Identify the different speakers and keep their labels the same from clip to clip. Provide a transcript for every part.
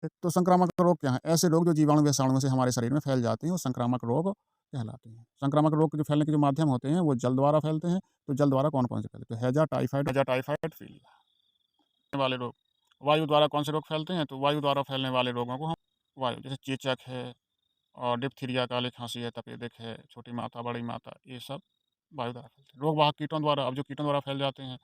Speaker 1: तो संक्रामक रोग क्या हैं? ऐसे रोग जो जीवाणु विषाणुओं से हमारे शरीर में फैल जाते हैं, वो संक्रामक रोग कहलाते हैं। संक्रामक रोग के जो फैलने के जो माध्यम होते हैं, वो जल द्वारा फैलते हैं। तो जल द्वारा कौन-कौन से फैलते हैं? तो हैजा, टाइफाइड, पीलिया वाले रोग। वायु द्वारा कौन से रोग फैलते हैं? तो वायु द्वारा फैलने वाले रोगों को हम वायु जैसे चेचक है और डिप्थीरिया, काली खाँसी है, तपेदिक है, छोटी माता, बड़ी माता, ये सब वायु द्वारा फैलते हैं। रोग वाहक कीटों द्वारा अब जो कीटों द्वारा फैल जाते हैं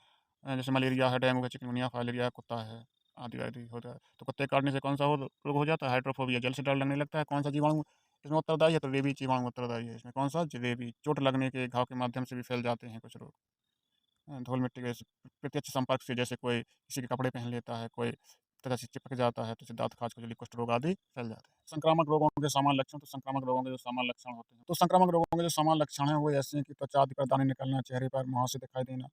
Speaker 1: जैसे मलेरिया है, डेंगू है, चिकनगुनिया, फाइलेरिया, कुत्ता है, आदि-आदि होता है। तो कुत्ते काटने से कौन-सा हो रोग हो जाता है? हाइड्रोफोबिया, जल से डर लगने लगता है। कौन-सा जीवाणु इसमें उत्तरदायी है? तो रेबीज जीवाणु उत्तरदायी है इसमें। कौन-सा? रेबीज। चोट लगने के घाव के माध्यम से भी फैल जाते हैं कुछ रोग। धूल-मिट्टी के प्रत्यक्ष संपर्क से जैसे कोई किसी के कपड़े पहन लेता है, कोई तरह से चिपक जाता है, तो उससे दाँत, खाज, खुजली, कुष्ठ रोग आदि फैल जाते हैं। संक्रामक रोगों के सामान्य लक्षण तो संक्रामक रोगों के जो सामान्य लक्षण होते हैं, तो संक्रामक रोगों के जो सामान्य लक्षण हैं, वो ऐसे हैं कि त्वचा आदि पर दाने निकलना, चेहरे पर मुहासे दिखाई देना,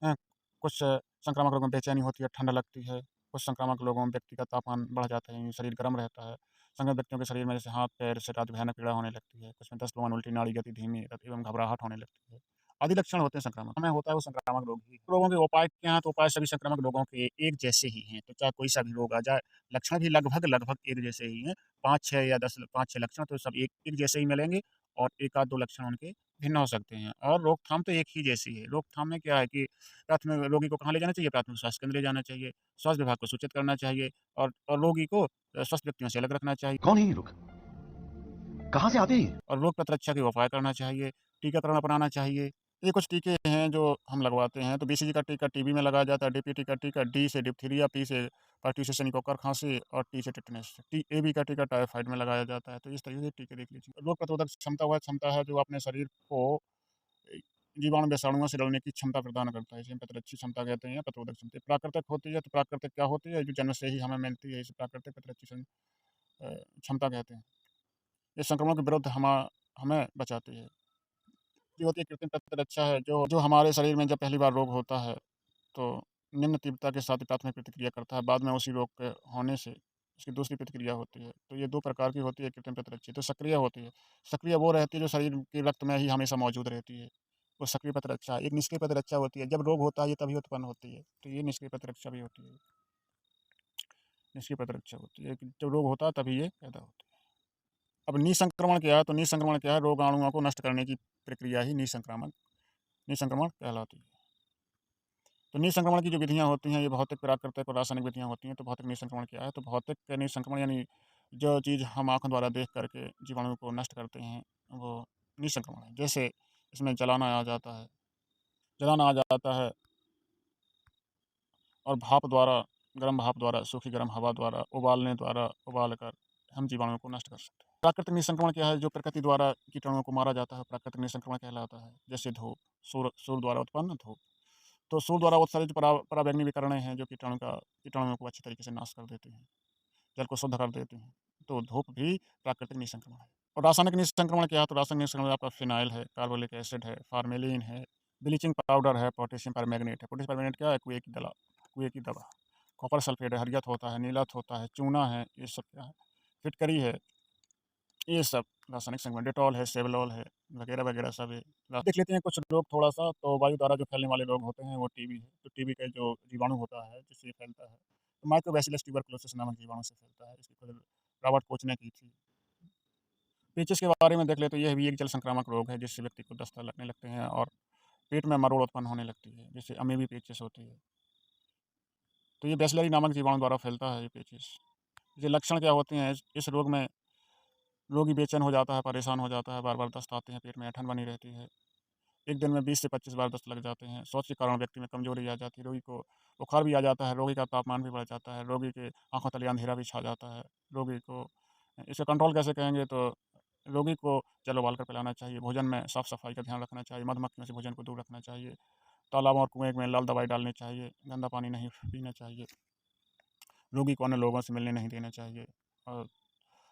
Speaker 1: हैं। कुछ संक्रामक रोगों में बेचैनी होती है, ठंड लगती है। कुछ संक्रामक रोगों में व्यक्ति का तापमान बढ़ जाता है, यानी शरीर गर्म रहता है। संक्रमित व्यक्तियों के शरीर में जैसे हाथ, पैर से रात भयानक पीड़ा होने लगती है। कुछ में दस्त, उल्टी, नाड़ी गति धीमी एवं घबराहट होने लगती है। आदि लक्षण होते हैं संक्रामक में होता है वो संक्रामक रोग ही। रोगों के उपाय क्या हैं? तो उपाय सभी संक्रामक रोगों के एक जैसे ही हैं। तो चाहे कोई सा भी रोग आ जाए, लक्षण भी लगभग एक जैसे ही हैं। 5-6 या 10 5-6 लक्षण तो सब एक एक जैसे ही मिलेंगे और 1 आध 2 लक्षण उनके भिन्न हो सकते हैं और रोकथाम तो एक ही जैसी है। रोकथाम में क्या है कि प्राथमिक रोगी को कहाँ ले जाना चाहिए? प्राथमिक स्वास्थ्य केंद्र ले जाना चाहिए। स्वास्थ्य विभाग को सूचित करना चाहिए और रोगी को स्वस्थ व्यक्तियों से अलग रखना चाहिए।
Speaker 2: कौन है ये लोग? कहाँ से आते हैं?
Speaker 1: और रोग प्रतिरक्षा के उपाय करना चाहिए, टीकाकरण अपनाना चाहिए। ये कुछ टीके हैं जो हम लगवाते हैं, तो बीसीजी का टीका टीबी में लगाया जाता है, डीपीटी का टीका डी से डिप्थीरिया, पी से परट्यूसिस यानी कोक्कर खाँसी और टी से टिटनेस। एबी का टीका टाइफाइड में लगाया जाता है, तो इस तरीके से टीके देख लीजिए। रोग प्रतिरोधक क्षमता वह क्षमता है जो अपने शरीर को अ, जीवाणु विषाणुओं से लड़ने की क्षमता प्रदान करता है। इसे हम प्रतिरक्षी क्षमता कहते हैं या प्रतिरोधक क्षमता। प्राकृतिक होती है, तो प्राकृतिक क्या होती है? जो जन्म से ही हमें मिलती है, इसे प्राकृतिक प्रतिरक्षी क्षमता कहते हैं। ये संक्रमण के विरुद्ध हमें बचाती है। ये होती है कृत्रिम प्रतिरक्षा है जो हमारे शरीर में जब पहली बार रोग होता है, तो निम्न तीव्रता के साथ प्राथमिक प्रतिक्रिया करता है। बाद में उसी रोग के होने से उसकी दूसरी प्रतिक्रिया होती है। तो ये 2 प्रकार की होती है कृत्रिम प्रतिरक्षा। तो सक्रिय होती है। सक्रिय वो रहती है जो शरीर के रक्त में ही हमेशा मौजूद रहती है। वो सक्रिय प्रतिरक्षा। एक निष्क्रिय प्रतिरक्षा होती है। जब रोग होता है ये तभी उत्पन्न होती है। तो ये निष्क्रिय प्रतिरक्षा भी होती है। निष्क्रिय प्रतिरक्षा होती है कि जब रोग होता है तभी ये पैदा होती है। अब निसंक्रमण क्या है? तो निसंक्रमण क्या है? रोगाणुओं को नष्ट करने की प्रक्रिया ही निसंक्रमण कहलाती है। तो निसंक्रमण की जो विधियाँ होती हैं, ये भौतिक, प्राकृतिक और रासायनिक विधियाँ होती हैं। तो भौतिक निसंक्रमण क्या है? तो भौतिक निसंक्रमण यानी जो चीज़ हम आँखों द्वारा देख कर के जीवाणु को नष्ट करते हैं, वो निसंक्रमण है। जैसे इसमें जलाना आ जाता है, और भाप द्वारा, गर्म भाप द्वारा, सूखी गर्म हवा द्वारा, उबालने द्वारा उबाल कर हम जीवाणुओं को नष्ट कर सकते हैं। प्राकृतिक निसंक्रमण क्या है? जो प्रकृति द्वारा कीटाणुओं को मारा जाता है, प्राकृतिक निसंक्रमण कहलाता है। जैसे धूप, सूर्य द्वारा उत्पन्न धूप। तो सूर्य द्वारा उत्सर्जित पराबैंगनी विकिरणें हैं जो कीटाणुओं को अच्छे तरीके से नाश कर देती हैं, जल को शुद्ध कर देती हैं। तो धूप भी प्राकृतिक निसंक्रमण है। और रासायनिक निसंक्रमण क्या है? तो रासायनिक निसंक्रमण आपका फिनाइल है, कार्बोलिक एसिड है, फार्मेलिन है, ब्लीचिंग पाउडर है, पोटेशियम परमैंगनेट है। पोटेशियम परमैंगनेट क्या है? कुएँ की दवा। कॉपर सल्फेट है, हरियत होता है, नीलत होता है, चूना है, ये सब क्या है? फिटकरी है, ये सब रासायनिक संक्रमण। डेटॉल है, सेवलॉल है, वगैरह-वगैरह सब ये देख लेते हैं कुछ रोग थोड़ा-सा। तो वायु द्वारा जो फैलने वाले रोग होते हैं वो टीबी है। तो टीबी का जो जीवाणु होता है जिससे ये फैलता है, तो माइक्रोबैसिलस ट्यूबरकुलोसिस नामक जीवाणु से फैलता है। इसकी खोज रॉबर्ट कोच ने की थी। पेचिश के बारे में देख लें तो यह भी एक जल संक्रामक रोग है जिससे व्यक्ति को दस्त लगने लगते हैं और पेट में मरोड़ उत्पन्न होने लगती है, जिससे अमीबी पेचिश होती है। तो ये बैसिलरी नामक जीवाणु द्वारा फैलता है ये पेचिश। ये लक्षण क्या होते हैं? इस रोग में रोगी बेचैन हो जाता है, परेशान हो जाता है, बार-बार दस्त आते हैं, पेट में ऐंठन बनी रहती है। एक दिन में 20 से 25 बार दस्त लग जाते हैं। शौच के कारण व्यक्ति में कमज़ोरी आ जाती है, रोगी को बुखार भी आ जाता है, रोगी का तापमान भी बढ़ जाता है, रोगी के आँखों तले अंधेरा भी छा जाता है। रोगी को इसे कंट्रोल कैसे करेंगे? तो रोगी को जल उबाल कर पिलाना चाहिए, भोजन में साफ-सफाई का ध्यान रखना चाहिए, मधुमक्खियों से भोजन को दूर रखना चाहिए, तालाबों और कुएँ में लाल दवाई डालनी चाहिए, गंदा पानी नहीं पीना चाहिए, रोगी को अन्य लोगों से मिलने नहीं देना चाहिए और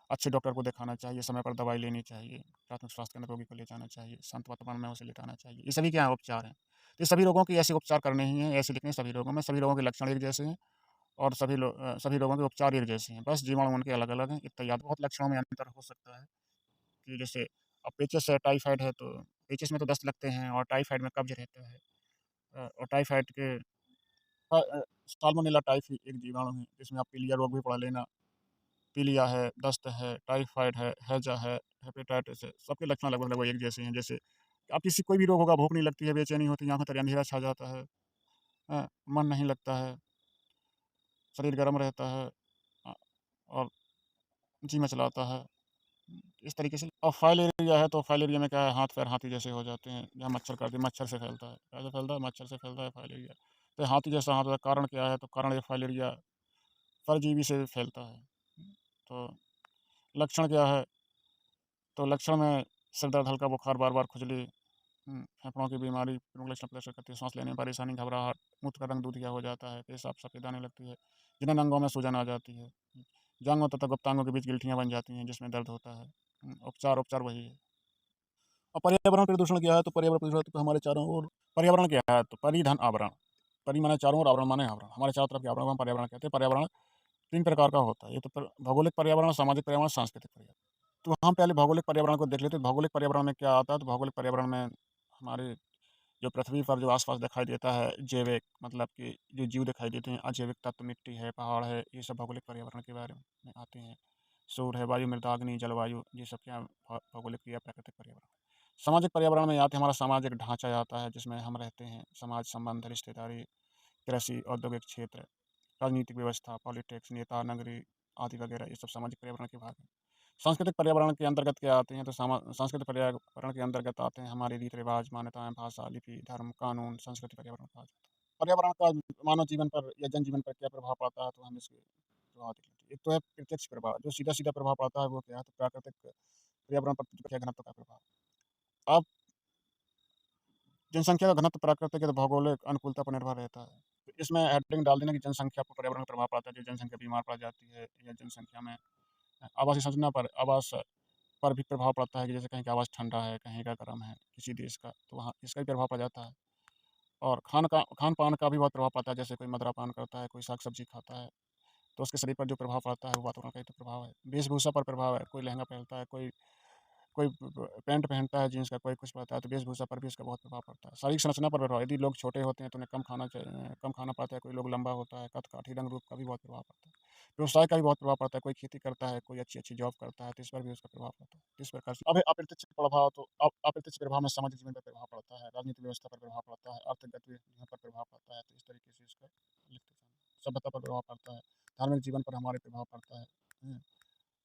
Speaker 1: अच्छे डॉक्टर को दिखाना चाहिए, समय पर दवाई लेनी चाहिए, प्राथमिक स्वास्थ्य केंद्र रोगी को ले जाना चाहिए, शांत वातावरण में उसे लिटाना चाहिए। ये सभी क्या है? उपचार हैं। ये सभी रोगों के ऐसे उपचार करने ही हैं, ऐसे लिखने हैं सभी रोगों में, सभी रोगों के लक्षण एक जैसे हैं और सभी रोगों के उपचार एक जैसे हैं, बस जीवाणु उनके अलग-अलग हैं, इत्यादि बहुत लक्षणों में अंतर हो सकता है कि जैसे अब पेचिस है, टाइफाइड है, तो पेचिस में तो दस्त लगते हैं और टाइफाइड में कब्ज़ रहता है। और टाइफाइड साल्मोनेला टाइफी एक जीवाणु है, जिसमें आप पीलिया रोग भी पढ़ लेना। पीलिया है, दस्त है, टाइफाइड है, हैजा है, हेपेटाइटिस है, सबके लक्षण लगभग-लगभग एक जैसे हैं। जैसे आप किसी कोई भी रोग होगा, भूख नहीं लगती है, बेचैनी होती है, आँखों तले अंधेरा छा जाता है, मन नहीं लगता है, शरीर गर्म रहता है अ, और जी मचलाता है। इस तरीके से और फाइलेरिया है, तो फाइलेरिया में क्या है, हाथ-पैर हाथी जैसे हो जाते हैं, जहाँ मच्छर काट दिए, मच्छर से फैलता है। कैसे फैलता है? मच्छर से फैलता है फाइलेरिया। तो हाथी जैसा हाथ होता है, कारण क्या है? तो कारण ये फाइलेरिया परजीवी से फैलता है। तो लक्षण क्या है? तो लक्षण में सिर दर्द, हल्का बुखार, बार-बार खुजली, फेफड़ों की बीमारी, प्रमुख लक्षण प्रदर्शित करती है, साँस लेने में परेशानी, घबराहट, मूत्र का रंग दूधिया हो जाता है, पेशाब सफ़ेद आने लगती है, जिन्हें अंगों में सूजन आ जाती है, जाँघों तथा गुप्तांगों के बीच गिल्टियाँ बन जाती हैं, जिसमें दर्द होता है। उपचार वही है। और पर्यावरण प्रदूषण क्या है? तो पर्यावरण प्रदूषण तो हमारे चारों ओर पर्यावरण क्या है? तो परिधन आवरण। परि माने चारों ओर, आवरण माने आवरण। हमारे चारों तरफ के आवरण को हम पर्यावरण कहते हैं। पर्यावरण 3 प्रकार का होता है। ये तो भौगोलिक पर्यावरण, सामाजिक पर्यावरण, सांस्कृतिक पर्यावरण। तो हम पहले भौगोलिक पर्यावरण को देख लेते हैं। भौगोलिक पर्यावरण में क्या आता है? तो भौगोलिक पर्यावरण में हमारे जो पृथ्वी पर जो आस-पास दिखाई देता है, जैविक मतलब कि जो जीव दिखाई देते हैं, अजैविक तत्व, मिट्टी है, पहाड़ है, ये सब भौगोलिक पर्यावरण के बारे में आते हैं। सूर्य है, वायु, मृदा, अग्नि, जलवायु, ये सब क्या भौगोलिक या प्राकृतिक पर्यावरण। सामाजिक पर्यावरण में आते हैं, हमारा सामाजिक ढांचा आता है, जिसमें हम रहते हैं, समाज संबंध, रिश्तेदारी, कृषि, औद्योगिक क्षेत्र, राजनीतिक व्यवस्था, पॉलिटिक्स, नेता, नगरी आदि वगैरह, ये सब सामाजिक पर्यावरण के भाग हैं। सांस्कृतिक पर्यावरण के अंतर्गत क्या आते हैं? तो सांस्कृतिक पर्यावरण के अंतर्गत आते हैं हमारे रीति-रिवाज, मान्यताएँ, भाषा, लिपि, धर्म, कानून, संस्कृति पर्यावरण कहा जाता है। पर्यावरण का मानव जीवन पर या जनजीवन पर क्या प्रभाव पड़ता है? तो हम इसके प्रभाव देख लेते हैं। एक तो है प्रत्यक्ष प्रभाव, जो सीधा-सीधा प्रभाव पड़ता है वो क्या है? तो प्राकृतिक पर्यावरण पर जनसंख्या घनत्व का प्रभाव। अब जनसंख्या का घनत्व प्राकृतिक या भौगोलिक अनुकूलता पर निर्भर रहता है। तो इसमें हेडिंग डाल देना कि जनसंख्या पर पर्यावरण का प्रभाव पड़ता है, जो जनसंख्या बीमार पड़ जाती है या जनसंख्या में आवासीय संरचना पर आवास पर भी प्रभाव पड़ता है कि जैसे कहीं का आवास ठंडा है, कहीं का गर्म है, किसी देश का, तो वहाँ इसका भी प्रभाव पड़ जाता है। और खान-पान का भी बहुत प्रभाव पड़ता है, जैसे कोई मदिरापान करता है, कोई साग-सब्ज़ी खाता है, तो उसके शरीर पर जो प्रभाव पड़ता है, वो वातावरण का ही तो प्रभाव है। वेशभूषा पर प्रभाव है, कोई लहंगा पहनता है, कोई कोई पैंट पहनता है जीन्स का, कोई कुछ पहनता है, तो वेशभूषा पर भी इसका बहुत प्रभाव पड़ता है। शारीरिक संरचना पर प्रभाव, यदि लोग छोटे होते हैं तो उन्हें कम खाना पड़ता है, कोई लोग लंबा होता है, कद-काठी, रंग-रूप का भी बहुत प्रभाव पड़ता है। व्यवसाय का भी बहुत प्रभाव पड़ता है, कोई खेती करता है, कोई अच्छी-अच्छी जॉब करता है, तो इस पर भी उसका प्रभाव पड़ता है। इस प्रकार से अब अप्रत्यक्ष प्रभाव, तो अप्रत्यक्ष प्रभाव में सामाजिक जीवन पर प्रभाव पड़ता है, राजनीतिक व्यवस्था पर प्रभाव पड़ता है, आर्थिक गतिविधियों पर प्रभाव पड़ता है, तो इस तरीके से इसका लिखते जाना। सभ्यता पर प्रभाव पड़ता है, धार्मिक जीवन पर हमारे प्रभाव पड़ता है। हुँ।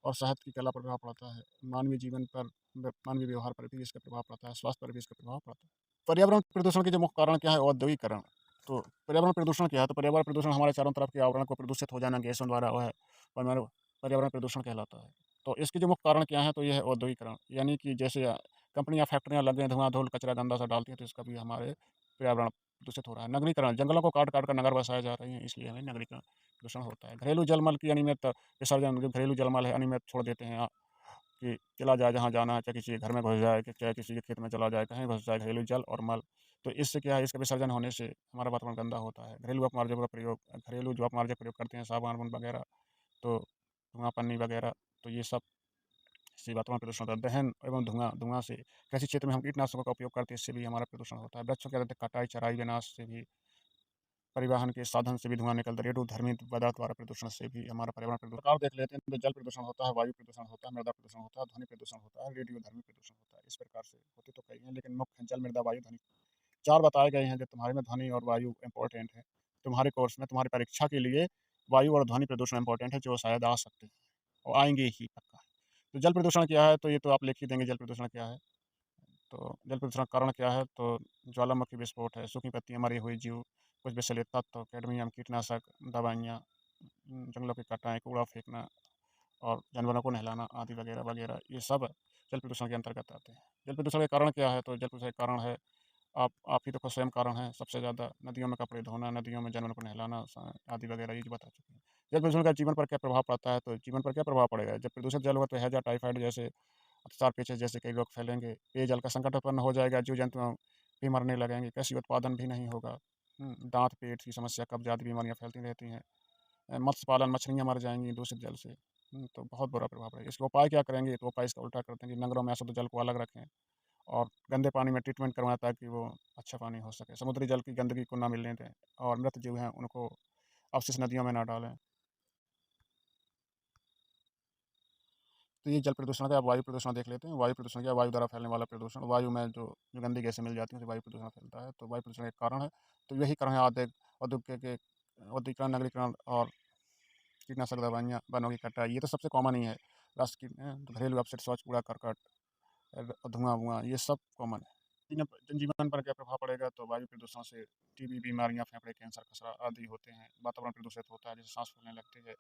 Speaker 1: और साहित्य की कला पर प्रभाव पड़ता है। मानवीय जीवन पर मानवीय व्यवहार पर भी इसका प्रभाव पड़ता है, स्वास्थ्य पर भी इसका प्रभाव पड़ता है। पर्यावरण प्रदूषण के जो मुख्य कारण क्या है? औद्योगीकरण। तो पर्यावरण प्रदूषण क्या है? तो पर्यावरण प्रदूषण हमारे चारों तरफ के आवरण को प्रदूषित हो जाना गैसों द्वारा वो है पर्यावरण प्रदूषण कहलाता है। तो इसके जो मुख्य कारण क्या है? तो ये है औद्योगीकरण, यानी कि जैसे कंपनियाँ, फैक्ट्रियाँ लग गई, धुआँ-धूल, कचरा गंदा सा डालती हैं, तो इसका भी हमारे पर्यावरण प्रदूषित हो रहा है। नगरीकरण, जंगलों को काट-काट कर नगर बसाए जा रहे हैं, इसलिए हमें नगरीकरण प्रदूषण होता है। घरेलू जलमल की अनियमित विसर्जन, जो घरेलू जलमल है अनियमित छोड़ देते हैं, कि चला जाए जहाँ जाना है, चाहे किसी के घर में घुस जाए, कि चाहे किसी के खेत में चला जाए, कहीं घुस जाए, घरेलू जल और मल। तो इससे क्या है, इसका विसर्जन होने से हमारा वातावरण गंदा होता है। घरेलू जो अपमार्जक प्रयोग करते हैं, साबुन वगैरह, तो धुआँ पन्नी वगैरह, तो ये सब से वातावरण प्रदूषण होता है। दहन एवं धुआँ से कृषि क्षेत्र में हम कीटनाशकों का उपयोग करते हैं, इससे भी हमारा प्रदूषण होता है। वृक्षों की अत्यधिक कटाई, चराई, विनाश से भी, परिवहन के साधन से भी धुआँ निकलता है। रेणुधर्मी पदार्थ द्वारा प्रदूषण से भी हमारा पर्यावरण प्रदूषण प्रकार देख लेते हैं, तो जल प्रदूषण होता है, वायु प्रदूषण होता है, मृदा प्रदूषण होता है, ध्वनि प्रदूषण होता है, रेडियोधर्मी प्रदूषण होता है। इस प्रकार से होते तो कई हैं, लेकिन मुख्य जल, मृदा, वायु, ध्वनि 4 बताए गए हैं, जो तुम्हारे में ध्वनि और वायु इम्पोर्टेंट है। तुम्हारे कोर्स में, तुम्हारी परीक्षा के लिए वायु और ध्वनि प्रदूषण इम्पोर्टेंट है, जो शायद आ सकते हैं और आएँगे ही पक्का। तो जल प्रदूषण क्या है? तो ये तो आप लिख ही देंगे जल प्रदूषण क्या है। तो जल प्रदूषण का कारण क्या है? तो ज्वालामुखी विस्फोट है, सूखी पत्तियाँ, मरे हुए जीव, कुछ विषैले तत्व, कैडमियम, कीटनाशक, दवाइयाँ, जंगलों की कटाई, कूड़ा फेंकना और जानवरों को नहलाना आदि वगैरह-वगैरह, ये सब जल प्रदूषण के अंतर्गत आते हैं। जल प्रदूषण के कारण क्या है? तो जल प्रदूषण के कारण है, आप ही तो खुद स्वयं कारण हैं सबसे ज़्यादा। नदियों में कपड़े धोना, नदियों में जानवरों को नहलाना आदि वगैरह, ये जो बता चुके हैं। जल प्रदूषण का जीवन पर क्या प्रभाव पड़ता है? तो जीवन पर क्या प्रभाव पड़ेगा? जब प्रदूषित जल होगा तो हैजा, टाइफाइड जैसे अतिसार, पेचिश जैसे कई रोग फैलेंगे। पेयजल का संकट उत्पन्न हो जाएगा, जीव-जंतु भी मरने लगेंगे, कृषि उत्पादन भी नहीं होगा। दाँत, पेट की समस्या, कब्ज़ आदि बीमारियाँ फैलती रहती हैं। मत्स्य पालन, मछलियाँ मर जाएँगी दूषित जल से। तो बहुत बुरा प्रभाव पड़ेगा। इसका उपाय क्या करेंगे? तो उपाय इसका उल्टा करते हैं कि नगरों में अशुद्ध जल को अलग रखें और गंदे पानी में ट्रीटमेंट करवाएँ, ताकि वो अच्छा पानी हो सके। समुद्री जल की गंदगी को ना मिलने दें और मृत जीव हैं उनको अवशिष्ट नदियों में ना डालें। तो ये जल प्रदूषण का, आप वायु प्रदूषण देख लेते हैं। वायु प्रदूषण क्या है? वायु द्वारा फैलने वाला प्रदूषण। वायु में जो गंदी गैसें मिल जाती हैं, उससे वायु प्रदूषण फैलता है, तो वायु प्रदूषण एक कारण है। तो यही कारण है औद्योगिकरण, नगरीकरण और कीटनाशक दवाइयाँ, वनों की कटाई, ये तो सबसे कॉमन ही है। घरेलू अपशिट, शौच, कूड़ा-करकट, धुआँ-वुआँ, ये सब कॉमन है। जनजीवन पर क्या प्रभाव पड़ेगा? तो वायु प्रदूषण से टीबी बीमारियाँ, फेफड़े कैंसर, खसरा आदि होते हैं। वातावरण प्रदूषित होता है, जिससे साँस फूलने लगती है।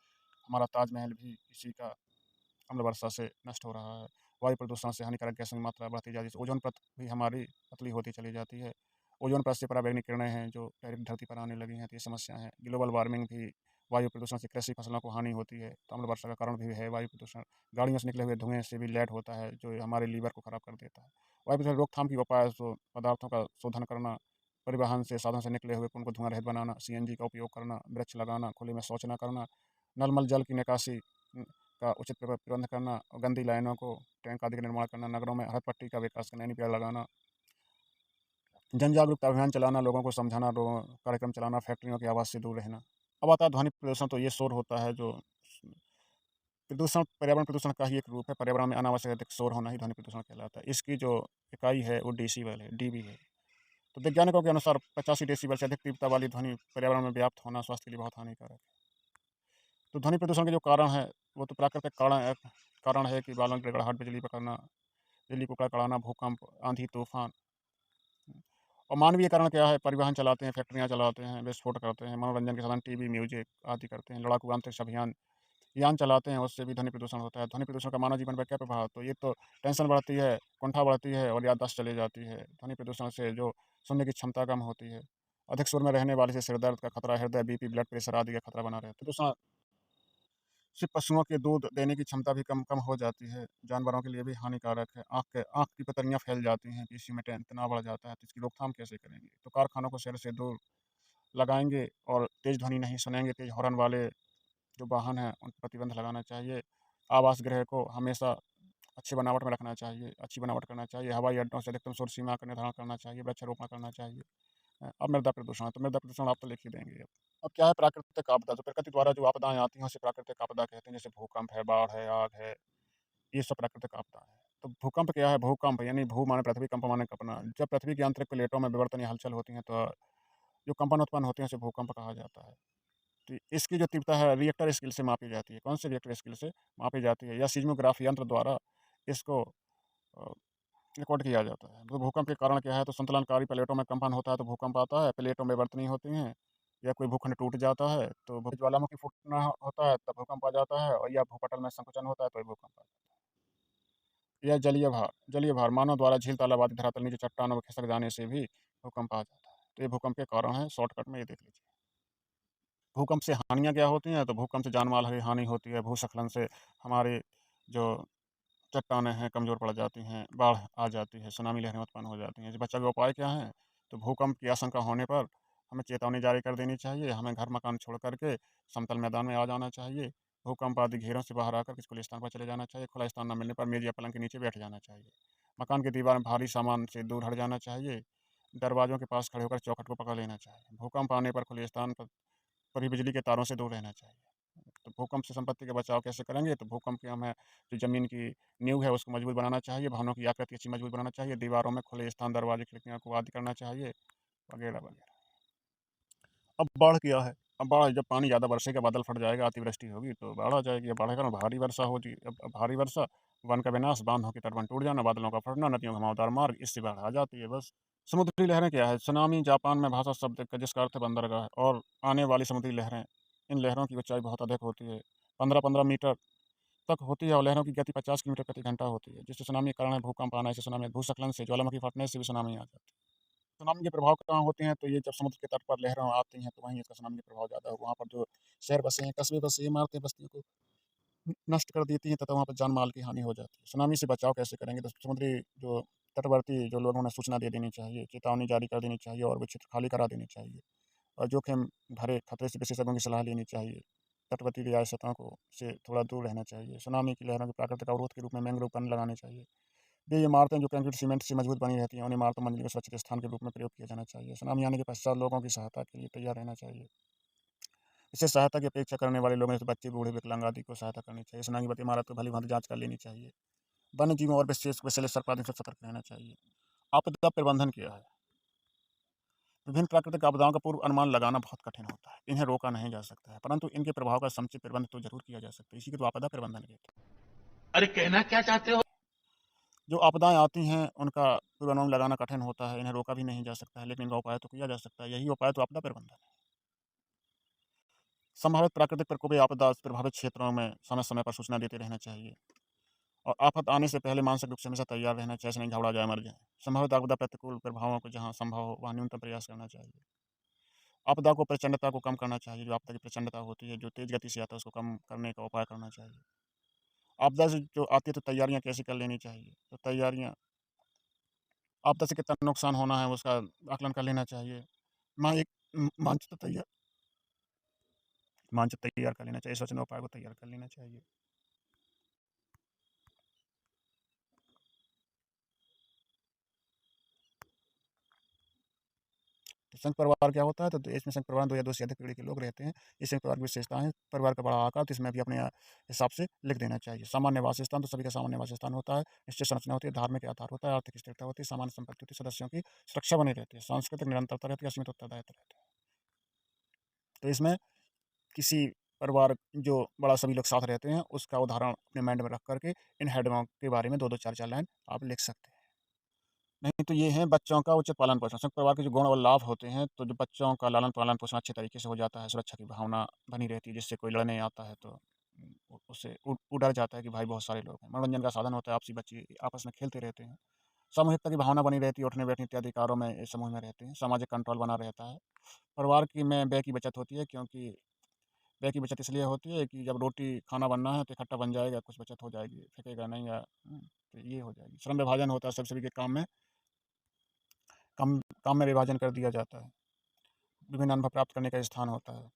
Speaker 1: हमारा ताजमहल भी इसी का अम्ल वर्षा से नष्ट हो रहा है। वायु प्रदूषण से हानिकारक गैसों की मात्रा बढ़ती जा रही है। ओज़ोन परत भी हमारी पतली होती चली जाती है। ओज़ोन परत से पराबैंगनी किरणें हैं, जो डायरेक्ट धरती पर आने लगी हैं, तो ये समस्या है। ग्लोबल वार्मिंग भी, वायु प्रदूषण से कृषि फसलों को हानि होती है, तो अम्ल वर्षा का कारण भी है वायु प्रदूषण। गाड़ियों से निकले हुए धुएँ से भी लेड होता है, जो हमारे लीवर को खराब कर देता है। वायु प्रदूषण रोकथाम के उपाय, तो पदार्थों का शोधन करना, परिवहन से साधन से निकले हुए उनको धुआँ रहित बनाना, सीएनजी का उपयोग करना, वृक्ष लगाना, खुले में शौच न करना, नल-मल जल की निकासी का उचित प्रबंध करना, और गंदी लाइनों को, टैंक आदि का निर्माण करना, नगरों में हरित पट्टी का विकास करना, यानी पेड़ लगाना, जन जागरूकता अभियान चलाना, लोगों को समझाना, लोगों कार्यक्रम चलाना, फैक्ट्रियों की आवाज़ से दूर रहना। अब आता है ध्वनि प्रदूषण, तो ये शोर होता है जो प्रदूषण, पर्यावरण प्रदूषण का ही एक रूप है। पर्यावरण में अनावश्यक अधिक शोर होना ही ध्वनि प्रदूषण कहलाता है। इसकी जो इकाई है वो डेसीबल है, डीबी है। तो वैज्ञानिकों के अनुसार 85 डेसीबल से अधिक तीव्रता वाली ध्वनि पर्यावरण में व्याप्त होना स्वास्थ्य के लिए बहुत हानिकारक है। तो ध्वनि प्रदूषण के जो कारण है, वो तो प्राकृतिक कारण है कि बालों की गड़गड़ाहट, बिजली कड़कना, बिजली को कड़कड़ाना, भूकंप, आंधी, तूफान। और मानवीय कारण क्या है? परिवहन चलाते हैं, फैक्ट्रियाँ चलाते हैं, विस्फोट करते हैं, मनोरंजन के साधन टीवी, म्यूजिक आदि करते हैं, लड़ाकू अंतरिक्ष अभियान, यान चलाते हैं, उससे भी ध्वनि प्रदूषण होता है। ध्वनि प्रदूषण का मानव जीवन पर क्या प्रभाव? तो ये तो टेंशन बढ़ती है, कुंठा बढ़ती है और याददाश्त चली जाती है। ध्वनि प्रदूषण से जो सुनने की क्षमता कम होती है। अधिक शोर में रहने वाले से सिर दर्द का खतरा, हृदय, बीपी, ब्लड प्रेशर आदि का खतरा बना रहता है। प्रदूषण से पशुओं के दूध देने की क्षमता भी कम कम हो जाती है। जानवरों के लिए भी हानिकारक है। आँख की पतरियाँ फैल जाती हैं, पीसी में तनाव बढ़ जाता है, तो इसकी रोकथाम कैसे करेंगे? तो कारखानों को शहर से दूर लगाएँगे और तेज़ ध्वनि नहीं सुनेंगे। तेज़ हॉर्न वाले जो वाहन हैं, उन पर प्रतिबंध लगाना चाहिए। आवास गृह को हमेशा अच्छी बनावट में रखना चाहिए, अच्छी बनावट करना चाहिए। हवाई अड्डों से अधिकतम शोर सीमा का निर्धारण करना चाहिए, वृक्षारोपण करना चाहिए। अब मृदा प्रदूषण है, तो मृदा प्रदूषण आप तो लिख ही देंगे अब। अब क्या है प्राकृतिक आपदा, जो प्रकृति द्वारा जो आपदाएँ आती हैं, उसे प्राकृतिक आपदा कहते हैं। जैसे भूकंप है, बाढ़ है, आग है, ये सब प्राकृतिक आपदा है। तो भूकंप क्या है? भूकंप यानी भू माने पृथ्वी, कंप माने कंपना। जब पृथ्वी की आंतरिक प्लेटों में विवर्तन या हलचल होती है, तो जो कंपन उत्पन्न होते हैं, उसे भूकंप कहा जाता है। तो इसकी जो तीव्रता है रिएक्टर स्केल से मापी जाती है। कौन से रिएक्टर स्केल से मापी जाती है? या सीज़्मोग्राफ यंत्र द्वारा इसको अ, रिकॉर्ड किया जाता है। तो भूकंप के कारण क्या है? तो संतुलनकारी प्लेटों में कंपन होता है, तो भूकंप आता है। प्लेटों में वर्तनी होती हैं, या कोई भूखंड टूट जाता है, तो ज्वालामुखी फूटना होता है, तब भूकंप आ जाता है। और या भूपटल में संकुचन होता है, तो भूकंप आता है। या जलीय भार मानव द्वारा झील, तालाब आदि धरातल नीचे चट्टानों में खिसक जाने से भी भूकंप आ जाता है। तो ये भूकंप के कारण है, शॉर्टकट में ये देख लीजिए। भूकंप से हानियाँ क्या होती हैं? तो भूकंप से जान-माल की हानि होती है। भूस्खलन से हमारे जो चट्टानें हैं, कमज़ोर पड़ जाती हैं, बाढ़ आ जाती है, सुनामी लहरें उत्पन्न हो जाती हैं। इससे बचाव के उपाय क्या हैं? तो भूकंप की आशंका होने पर हमें चेतावनी जारी कर देनी चाहिए। हमें घर-मकान छोड़ कर के समतल मैदान में आ जाना चाहिए। भूकंप आदि घेरों से बाहर आकर किसी खुले स्थान पर चले जाना चाहिए। खुला स्थान न मिलने पर मेज़ या पलंग के नीचे बैठ जाना चाहिए। मकान की दीवार में भारी सामान से दूर हट जाना चाहिए। दरवाज़ों के पास खड़े होकर चौखट को पकड़ लेना चाहिए। भूकंप आने पर खुले स्थान पर कभी बिजली के तारों से दूर रहना चाहिए। तो भूकंप से संपत्ति का बचाव कैसे करेंगे? तो भूकंप के हमें जो ज़मीन की नींव है उसको मजबूत बनाना चाहिए, भवनों की आकृति अच्छी मजबूत बनाना चाहिए, दीवारों में खुले स्थान, दरवाजे, खिड़कियाँ को आदि करना चाहिए, वगैरह-वगैरह। अब बाढ़ क्या है? अब बाढ़ जब पानी ज़्यादा बरसेगा, बादल फट जाएगा, अतिवृष्टि होगी तो बाढ़ आ जाएगी। अब बाढ़ के कारण भारी वर्षा होगी। अब भारी वर्षा, वन का विनाश, बाँधों की तटबंध टूट जाना, बादलों का फटना, नदियों का घुमावदार मार्ग, इससे बाढ़ आ जाती है बस। समुद्री लहरें क्या है? सुनामी जापान में भाषा शब्द का जिसका अर्थ है बंदरगाह है, और आने वाली समुद्री लहरें, इन लहरों की ऊँचाई बहुत अधिक होती है। 15-15 मीटर तक होती है और लहरों की गति 50 किलोमीटर प्रति घंटा होती है, जिससे सुनामी के कारण है भूकंप आना, इससे सुनामी, भूस्खलन से, ज्वालामुखी फटने से भी सुनामी आ जाती है। सुनामी के प्रभाव कहाँ होते हैं? तो ये जब समुद्र के तट पर लहरें आती हैं, तो वहीं इसका सुनामी का प्रभाव ज़्यादा है। वहाँ पर जो शहर बसे हैं, कस्बे बसे हैं, इमारतें बस्तियों को नष्ट कर देती हैं, तथा वहाँ पर जान-माल की हानि हो जाती है। सुनामी से बचाव कैसे करेंगे? तो समुद्री जो तटवर्ती जो लोग, उन्हें सूचना दे देनी चाहिए, चेतावनी जारी कर देनी चाहिए और वो क्षेत्र खाली करा देनी चाहिए। और जोखिम भरे खतरे से विशेषज्ञों की सलाह लेनी चाहिए। तटवर्ती रियासतों को से थोड़ा दूर रहना चाहिए। सुनामी की लहरों के प्राकृतिक अवरोध के रूप में मैंग्रोव वन लगाने चाहिए। ये इमारतें जो कंक्रीट सीमेंट से मजबूत बनी रहती हैं, उन इमारतों मंजिल को सुरक्षित स्थान के रूप में प्रयोग किया जाना चाहिए। सुनामी आने के पश्चात लोगों की सहायता के लिए तैयार रहना चाहिए। इससे सहायता की अपेक्षा करने वाले लोगों जैसे बच्चे, बूढ़े, विकलांग आदि को सहायता करनी चाहिए। सुनामी इमारत को भली-भाँति जाँच कर लेनी चाहिए। वन्य जीवों और विशेष सर्पादि से सतर्क रहना चाहिए। आपदा प्रबंधन क्या है? विभिन्न प्राकृतिक आपदाओं का पूर्व अनुमान लगाना बहुत कठिन होता है। इन्हें रोका नहीं जा सकता है, परंतु इनके प्रभाव का समुचित प्रबंधन तो ज़रूर किया जा सकता है। इसी को तो आपदा प्रबंधन कहते हैं।
Speaker 2: अरे कहना क्या चाहते हो?
Speaker 1: जो आपदाएँ आती हैं, उनका पूर्व अनुमान लगाना कठिन होता है, इन्हें रोका भी नहीं जा सकता है, लेकिन इनका उपाय तो किया जा सकता है। यही उपाय तो आपदा प्रबंधन है। संभावित प्राकृतिक प्रकोप या आपदा प्रभावित क्षेत्रों में समय-समय पर सूचना देते रहना चाहिए और आफत आने से पहले मानसिक रूप से हमेशा तैयार रहना चाहिए, ऐसे नहीं घबरा जाए, मर जाएँ। संभावित आपदा प्रतिकूल प्रभावों को जहाँ संभव हो, वहाँ न्यूनतम प्रयास करना चाहिए। आपदा को प्रचंडता को कम करना चाहिए, जो आपदा की प्रचंडता होती है, जो तेज़ गति से आता है, उसको कम करने का उपाय करना चाहिए। आपदा से जो आती है, तो तैयारियाँ कैसे कर लेनी चाहिए? तो तैयारियाँ आपदा से कितना नुकसान होना है, उसका आकलन कर लेना चाहिए। माँ एक मानचित्र तैयार कर लेना चाहिए, सूचना उपाय को तैयार कर लेना चाहिए। तो संयुक्त परिवार क्या होता है? तो इसमें संयुक्त परिवार 2 या 2 से अधिक पीढ़ी के लोग रहते हैं। ये संयुक्त परिवार की विशेषताएँ हैं। परिवार का बड़ा आकार तो इसमें भी अपने हिसाब से लिख देना चाहिए। सामान्य निवास स्थान तो सभी का सामान्य निवास स्थान होता है। निश्चित संरचना होती है, धार्मिक आधार होता है, आर्थिक स्थिरता होती है, सामान्य संपत्ति होती है, सदस्यों की सुरक्षा बनी रहती है, सांस्कृतिक निरंतरता रहती है, असीमित उत्तरदायित्व रहता है। तो इसमें किसी परिवार जो बड़ा सभी लोग साथ रहते हैं, उसका उदाहरण अपने माइंड में रख कर के इन हेडों के बारे में 2-2 4-4 लाइन आप लिख सकते हैं। नहीं तो ये है बच्चों का उचित पालन-पोषण। संयुक्त परिवार के जो गुण और लाभ होते हैं, तो जो बच्चों का लालन-पालन-पोषण अच्छे तरीके से हो जाता है, सुरक्षा की भावना बनी रहती है, जिससे कोई लड़ने आता है तो उससे वो डर जाता है कि भाई बहुत सारे लोग हैं। मनोरंजन का साधन होता है, आपसी बच्चे आपस में खेलते रहते हैं। सामूहिकता की भावना बनी रहती है, उठने-बैठने इत्यादि कार्यों में ये समूह में रहते हैं। सामाजिक कंट्रोल बना रहता है। परिवार की में व्यय की बचत होती है, क्योंकि व्यय की बचत इसलिए होती है कि जब रोटी खाना बनना है तो इकट्ठा बन जाएगा, कुछ बचत हो जाएगी, फेंकेगा नहीं या तो ये हो जाएगी। श्रम विभाजन होता है, सभी के काम काम में विभाजन कर दिया जाता है। विभिन्न अनुभव प्राप्त करने का स्थान होता है।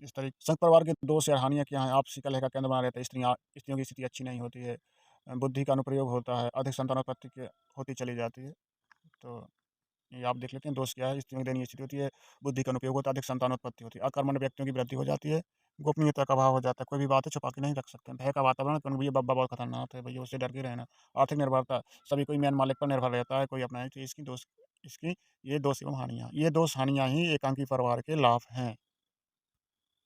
Speaker 1: इस तरीके संयुक्त परिवार के दोष या हानियाँ क्या हैं? आपसी कलह का केंद्र बना रहता है, स्त्रियों की स्थिति अच्छी नहीं होती है। बुद्धि का अनुप्रयोग होता है, अधिक संतानोत्पत्ति के होती चली जाती है। तो ये आप देख लेते हैं दोष क्या है? स्त्रियों की दयनीय स्थिति होती है, बुद्धि का अनुपयोग होता है, अधिक संतानोत्पत्ति होती है, अकर्मण्य व्यक्तियों की वृद्धि हो जाती है, गोपनीयता का अभाव हो जाता है, कोई भी बात है छुपा के नहीं रख सकते हैं, भय का वातावरण क्योंकि भैया बब्बा बहुत खतरनाक है, भैया उससे डर के रहना, आर्थिक निर्भरता, सभी कोई मेन मालिक पर निर्भर रहता है, कोई अपना है, तो इसकी ये दोष एवं हानियाँ, ये दोष हानियाँ ही एकांकी परिवार के लाभ हैं।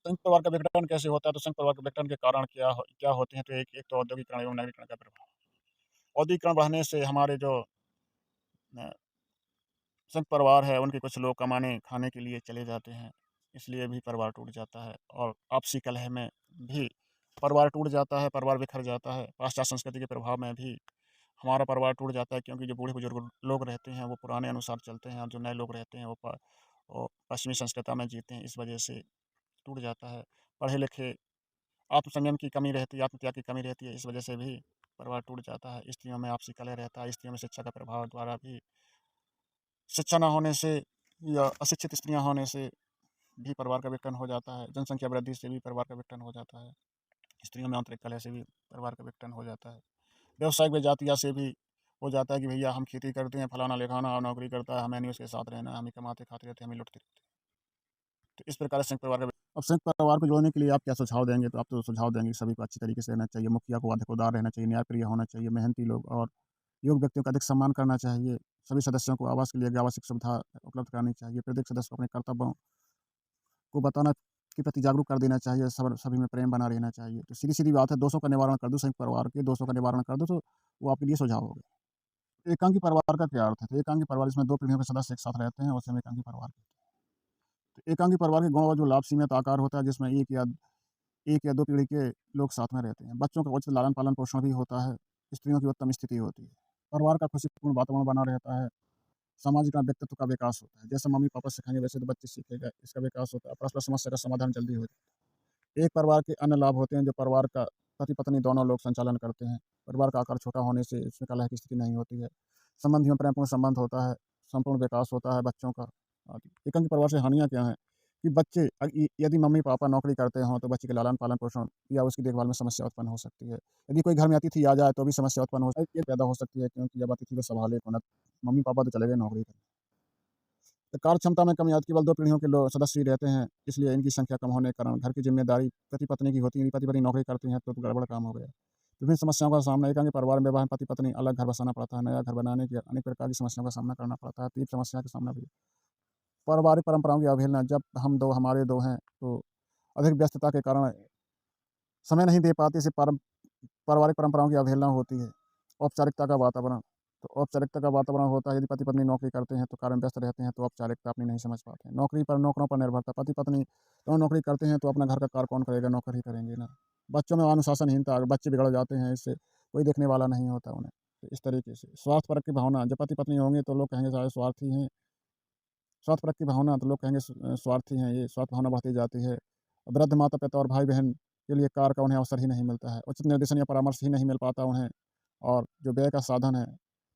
Speaker 1: संयुक्त परिवार का विघटन कैसे होता है? तो संयुक्त परिवार के विघटन के कारण क्या होते हैं? तो एक एक तो औद्योगिकरण एवं नगरीकरण का प्रभाव। औद्योगिकरण बढ़ने से हमारे जो अ, संयुक्त परिवार है, उनके कुछ लोग कमाने, खाने के लिए चले जाते हैं, इसलिए भी परिवार टूट जाता है और आपसी कलह में भी परिवार टूट जाता है, परिवार बिखर जाता है। पाश्चात्य संस्कृति के प्रभाव में भी हमारा परिवार टूट जाता है, क्योंकि जो बूढ़े-बुजुर्ग लोग रहते हैं, वो पुराने अनुसार चलते हैं और जो नए लोग रहते हैं, वो पश्चिमी संस्कृति में जीते हैं, इस वजह से टूट जाता है। पढ़े-लिखे आत्मसंयम की कमी रहती है, आत्मत्याग की कमी रहती है, इस वजह से भी परिवार टूट जाता है। स्त्रियों में आपसी कलह रहता है, स्त्रियों में शिक्षा का प्रभाव द्वारा भी शिक्षा ना होने से या अशिक्षित स्त्रियाँ होने से भी परिवार का विघटन हो जाता है। जनसंख्या वृद्धि से भी परिवार का विघटन हो जाता है। स्त्रियों में आंतरिक कलह से भी परिवार का विघटन हो जाता है। व्यावसायिक बेजातिया से भी हो जाता है कि भैया हम खेती करते हैं, फलाना-लिखाना नौकरी करता है, हमें नहीं उसके साथ रहना है, हम ही कमाते-खाते रहते हैं, हम ही लुटते रहते हैं। तो इस प्रकार से संयुक्त परिवार का अब संयुक्त परिवार को जोड़ने के लिए आप क्या सुझाव देंगे? तो आप तो सुझाव देंगे कि सभी को अच्छी तरीके से रहना चाहिए, मुखिया को अधिक उदार रहना चाहिए, न्यायप्रिय होना चाहिए, मेहनती लोग और योग्य व्यक्तियों का अधिक सम्मान करना चाहिए। सभी सदस्यों को आवास के लिए आवश्यक सुविधा उपलब्ध करानी चाहिए। प्रत्येक सदस्य को अपने कर्तव्यों को बताना के प्रति जागरूक कर देना चाहिए, सभी में प्रेम बना रहना चाहिए। तो सीधी-सीधी बात है, दोषों का निवारण कर दो, संयुक्त परिवार के दोषों का निवारण कर दो, तो वो आपके लिए सुझाव हो गए। एकांकी परिवार का क्या अर्थ है? तो एकांकी परिवार जिसमें 2 पीढ़ियों के सदस्य एक साथ रहते हैं, उसे हम एकांकी परिवार कहते हैं। तो एकांकी परिवार के गुण और जो लाभ सीमित आकार होता है, जिसमें 1 या 2 पीढ़ी के लोग साथ में रहते हैं। बच्चों का उचित लालन-पालन पोषण भी होता है, स्त्रियों की उत्तम स्थिति होती है। परिवार का खुशीपूर्ण वातावरण बना रहता है, सामाजिक और व्यक्तित्व का विकास होता है। जैसे मम्मी-पापा सिखाएँगे वैसे तो बच्चे सीखेगा, इसका विकास होता है। परस्पर समस्या का समाधान जल्दी हो जाता है। एक परिवार के अन्य लाभ होते हैं, जो परिवार का पति-पत्नी दोनों लोग संचालन करते हैं। परिवार का आकार छोटा होने से इसमें कलह की स्थिति नहीं होती है। संबंधियों में प्रेमपूर्ण संबंध होता है, संपूर्ण विकास होता है बच्चों का आदि। एकांकी परिवार से हानियाँ क्या हैं? कि बच्चे यदि मम्मी-पापा नौकरी करते हों, तो बच्चे के लालन-पालन पोषण या उसकी देखभाल में समस्या उत्पन्न हो सकती है। यदि कोई घर में अतिथि आ जाए, तो भी समस्या उत्पन्न ये पैदा हो सकती है, क्योंकि जब अतिथि को सँभाले कौन? मम्मी-पापा तो चले गए नौकरी करने। कार्य क्षमता में कमी आती है, केवल 2 पीढ़ियों के लोग सदस्य ही रहते हैं, इसलिए इनकी संख्या कम होने के कारण घर की ज़िम्मेदारी पति-पत्नी की होती है। यदि पति-पत्नी नौकरी करते हैं, तो गड़बड़ काम हो गया। विभिन्न समस्याओं का सामना एकांगी परिवार में वह पति-पत्नी अलग घर बसाना पड़ता है, नया घर बनाने की अनेक प्रकार की समस्याओं का सामना करना पड़ता है। तीसरी समस्या का सामना भी पारिवारिक परंपराओं की अवहेलना, जब हम 2 हमारे 2 हैं, तो अधिक व्यस्तता के कारण समय नहीं दे पाते, इसे पारिवारिक परंपराओं की अवहेलना होती है। औपचारिकता का वातावरण, तो औपचारिकता का वातावरण होता है, यदि पति-पत्नी नौकरी करते हैं, तो कार्य में व्यस्त रहते हैं, तो औपचारिकता अपनी नहीं समझ पाते हैं। नौकरों पर निर्भरता, पति-पत्नी दोनों नौकरी करते हैं, तो अपना घर का कार्य कौन करेगा? नौकर ही करेंगे ना। बच्चों में अनुशासनहीनता, बच्चे बिगड़ जाते हैं, इससे कोई देखने वाला नहीं होता उन्हें। तो इस तरीके से स्वार्थपरक की भावना, जब पति-पत्नी होंगे, तो लोग कहेंगे सारे स्वार्थी हैं। स्वार्थपरक की भावना, तो लोग कहेंगे स्वार्थी हैं ये, स्वार्थ भावना बढ़ती जाती है। वृद्ध माता-पिता और भाई-बहन के लिए कार्य का उन्हें अवसर ही नहीं मिलता है। उचित निर्देशन या परामर्श ही नहीं मिल पाता उन्हें, और जो व्यय का साधन है,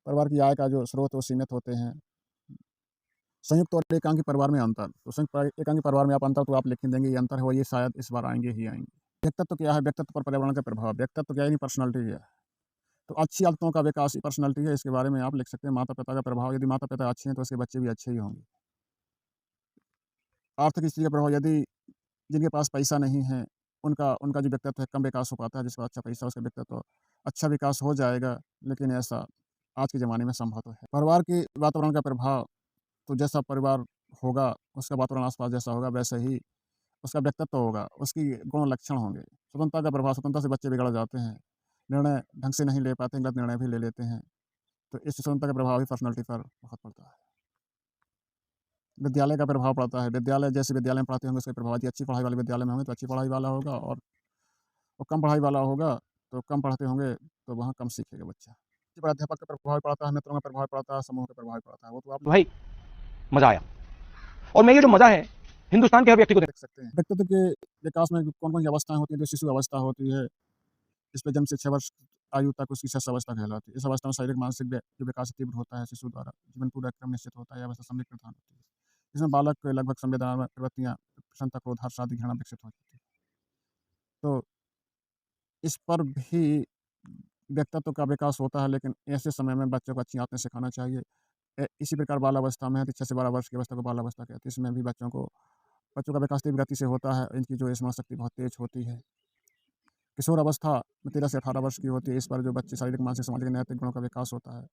Speaker 1: परिवार की आय का जो स्रोत है, वो सीमित होते हैं। संयुक्त और एकांगी परिवार में अंतर, तो एकांगी परिवार में आप अंतर तो आप लिख ही देंगे, ये अंतर है वो, ये शायद इस बार आएँगे ही आएँगे। व्यक्तित्व क्या है? व्यक्तित्व पर पर्यावरण का प्रभाव। व्यक्तित्व क्या है? पर्सनैलिटी है। तो अच्छी आदतों का विकास ही पर्सनैलिटी है, इसके बारे में आप लिख सकते हैं। माता-पिता का प्रभाव, यदि माता-पिता अच्छे हैं, तो उसके बच्चे भी अच्छे ही होंगे। आर्थिक स्थिति का प्रभाव, यदि जिनके पास पैसा नहीं है, उनका उनका जो व्यक्तित्व है कम विकास हो पाता है, जिसका अच्छा पैसा है उसका व्यक्तित्व अच्छा विकास हो जाएगा, लेकिन ऐसा आज के ज़माने में संभव तो है। परिवार के वातावरण का प्रभाव, तो जैसा परिवार होगा, उसका वातावरण आस-पास जैसा होगा, वैसे ही उसका व्यक्तित्व होगा, उसकी गुण लक्षण होंगे। स्वतंत्रता का प्रभाव, स्वतंत्रता से बच्चे बिगड़ जाते हैं, निर्णय ढंग से नहीं ले पाते, गलत निर्णय भी ले लेते हैं, तो इस स्वतंत्रता का प्रभाव भी पर्सनैलिटी पर बहुत पड़ता है। विद्यालय का प्रभाव पड़ता है, विद्यालय जैसे विद्यालय में पढ़ाते होंगे, उसका प्रभाव, यदि अच्छी पढ़ाई वाले विद्यालय में होंगे, तो अच्छी पढ़ाई वाला होगा, और वो कम पढ़ाई वाला होगा, तो कम पढ़ते होंगे, तो वहाँ कम सीखेगा बच्चा। इसी पर अध्यापक का प्रभाव पड़ता है, मित्रों का प्रभाव पड़ता है, समूह का प्रभाव पड़ता है, वो तो आप
Speaker 3: तो भाई मजा आया। और मैं ये जो मजा है हिंदुस्तान के हर व्यक्ति को
Speaker 1: देख सकते हैं। व्यक्तित्व के विकास में कौन-कौन सी अवस्थाएँ होती हैं, तो शिशु अवस्था होती है, इस पे जन्म से 6 वर्ष आयु तक उसकी शिशु अवस्था कहलाती है। इस अवस्था में शारीरिक मानसिक जो विकास तीव्र होता है शिशु द्वारा, जीवन पूरा क्रम निश्चित होता है, यह अवस्था सम्यक प्रधान होती है। इसमें बालक के लगभग संवेदनात्मक प्रवृत्तियाँ, प्रसन्नता, क्रोध, हर्ष आदि घृणा विकसित होती है। तो इस पर भी व्यक्तित्व का विकास होता है, लेकिन ऐसे समय में बच्चों को अच्छी आदतें सिखाना चाहिए। इसी प्रकार बाल अवस्था में है, तो 6 से 12 वर्ष की अवस्था को बाल अवस्था कहते हैं। इसमें भी बच्चों का विकास तीव्र गति से होता है, इनकी जो स्मरण शक्ति बहुत तेज होती है। किशोर अवस्था में 13 से 18 वर्ष की होती है, इस पर जो बच्चे शारीरिक, मानसिक, सामाजिक, नैतिक गुणों का विकास होता है।